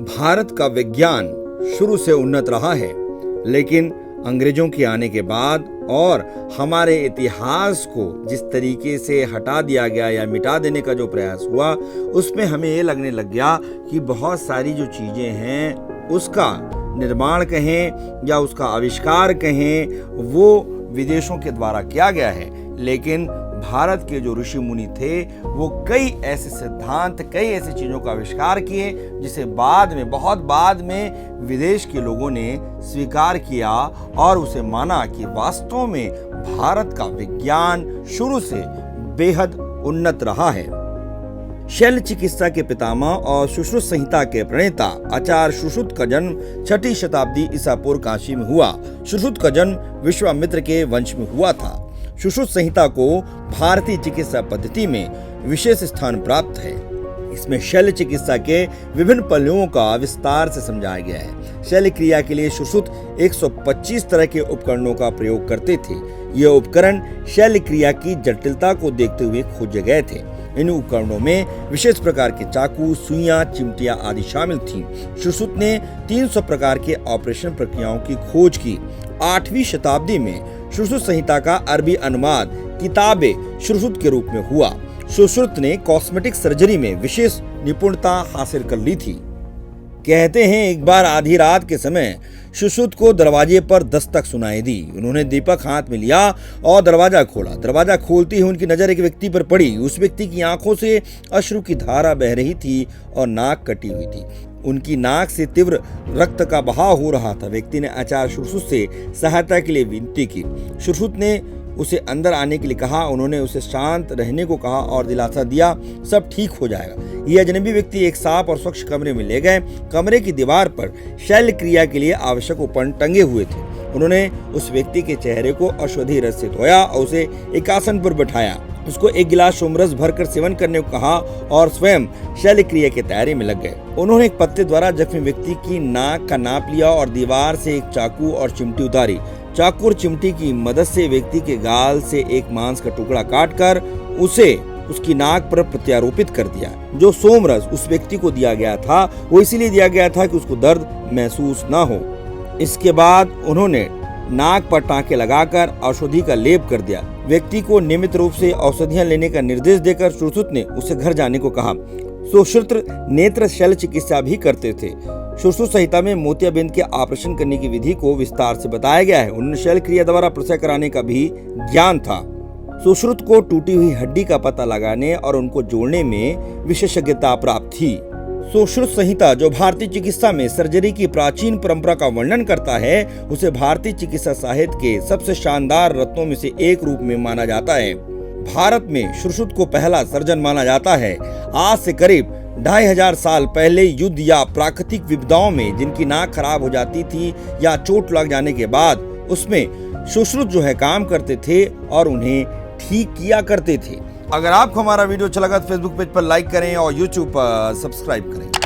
भारत का विज्ञान शुरू से उन्नत रहा है, लेकिन अंग्रेजों के आने के बाद और हमारे इतिहास को जिस तरीके से हटा दिया गया या मिटा देने का जो प्रयास हुआ, उसमें हमें ये लगने लग गया कि बहुत सारी जो चीजें हैं उसका निर्माण कहें या उसका आविष्कार कहें, वो विदेशों के द्वारा किया गया है। लेकिन भारत के जो ऋषि मुनि थे वो कई ऐसे सिद्धांत, कई ऐसी चीज़ों का आविष्कार किए जिसे बाद में, बहुत बाद में विदेश के लोगों ने स्वीकार किया और उसे माना कि वास्तव में भारत का विज्ञान शुरू से बेहद उन्नत रहा है। शल्य चिकित्सा के पितामह और सुश्रुत संहिता के प्रणेता आचार्य सुश्रुत का जन्म 6ठी शताब्दी ईसा पूर्व काशी में हुआ। सुश्रुत का जन्म विश्वामित्र के वंश में हुआ था। सुश्रुत संहिता को भारतीय चिकित्सा पद्धति में विशेष स्थान प्राप्त है। इसमें शल्य चिकित्सा के विभिन्न पहलुओं का विस्तार से समझाया गया है। शल्य क्रिया के लिए सुश्रुत 125 तरह के उपकरणों का प्रयोग करते थे। ये उपकरण शल्य क्रिया की जटिलता को देखते हुए खोजे गए थे। इन उपकरणों में विशेष प्रकार के चाकू, सुइयां, चिमटियां आदि शामिल थीं। सुश्रुत ने 300 प्रकार के ऑपरेशन प्रक्रियाओं की खोज की। 8वीं शताब्दी में सुश्रुत संहिता का अरबी अनुवाद किताबे सुश्रुत के रूप में हुआ। सुश्रुत ने कॉस्मेटिक सर्जरी में विशेष निपुणता हासिल कर ली थी। कहते हैं एक बार आधी रात के समय सुश्रुत को दरवाजे पर दस्तक सुनाई दी। उन्होंने दीपक हाथ में लिया और दरवाजा खोला। दरवाजा खोलते ही उनकी नजर एक व्यक्ति पर पड़ी। उस व्यक्ति की आंखों से अश्रु की धारा बह रही थी और नाक कटी हुई थी। उनकी नाक से तीव्र रक्त का बहाव हो रहा था। व्यक्ति ने आचार्य सुश्रुत से सहायता के लिए विनती की। सुश्रुत ने उसे अंदर आने के लिए कहा। उन्होंने उसे शांत रहने को कहा और दिलासा दिया, सब ठीक हो जाएगा। ये अजनबी व्यक्ति एक साफ और स्वच्छ कमरे में ले गए। कमरे की दीवार पर शल्य क्रिया के लिए आवश्यक उपकरण टंगे हुए थे। उन्होंने उस व्यक्ति के चेहरे को औषधि रस से धोया और उसे एक आसन पर बैठाया। उसको एक गिलास सोमरस भरकर सेवन करने को कहा और स्वयं शल्य क्रिया की तैयारी में लग गए। उन्होंने एक पत्ते द्वारा जख्मी व्यक्ति की नाक का नाप लिया और दीवार से एक चाकू और चिमटी उतारी। चाकू और चिमटी की मदद से व्यक्ति के गाल से एक मांस का टुकड़ा काटकर उसे उसकी नाक पर प्रत्यारोपित कर दिया। जो सोमरस उस व्यक्ति को दिया गया था वो इसीलिए दिया गया था कि उसको दर्द महसूस न हो। इसके बाद उन्होंने नाक पर टाँके लगाकर औषधि का लेप कर दिया। व्यक्ति को नियमित रूप से औषधियां लेने का निर्देश देकर सुश्रुत ने उसे घर जाने को कहा। सुश्रुत नेत्र शल्य चिकित्सा भी करते थे। सुश्रुत संहिता में मोतियाबिंद के ऑपरेशन करने की विधि को विस्तार से बताया गया है। उन्होंने शल्य क्रिया द्वारा प्रसव कराने का भी ज्ञान था। सुश्रुत को टूटी हुई हड्डी का पता लगाने और उनको जोड़ने में विशेषज्ञता प्राप्त थी। सुश्रुत संहिता जो भारतीय चिकित्सा में सर्जरी की प्राचीन परंपरा का वर्णन करता है, उसे भारतीय चिकित्सा साहित्य के सबसे शानदार रत्नों में से एक रूप में माना जाता है। भारत में सुश्रुत को पहला सर्जन माना जाता है। आज से करीब 2500 साल पहले युद्ध या प्राकृतिक विपदाओं में जिनकी नाक खराब हो जाती थी या चोट लग जाने के बाद उसमें सुश्रुत जो है काम करते थे और उन्हें ठीक किया करते थे। अगर आपको हमारा वीडियो अच्छा लगा तो फेसबुक पेज पर लाइक करें और यूट्यूब पर सब्सक्राइब करें।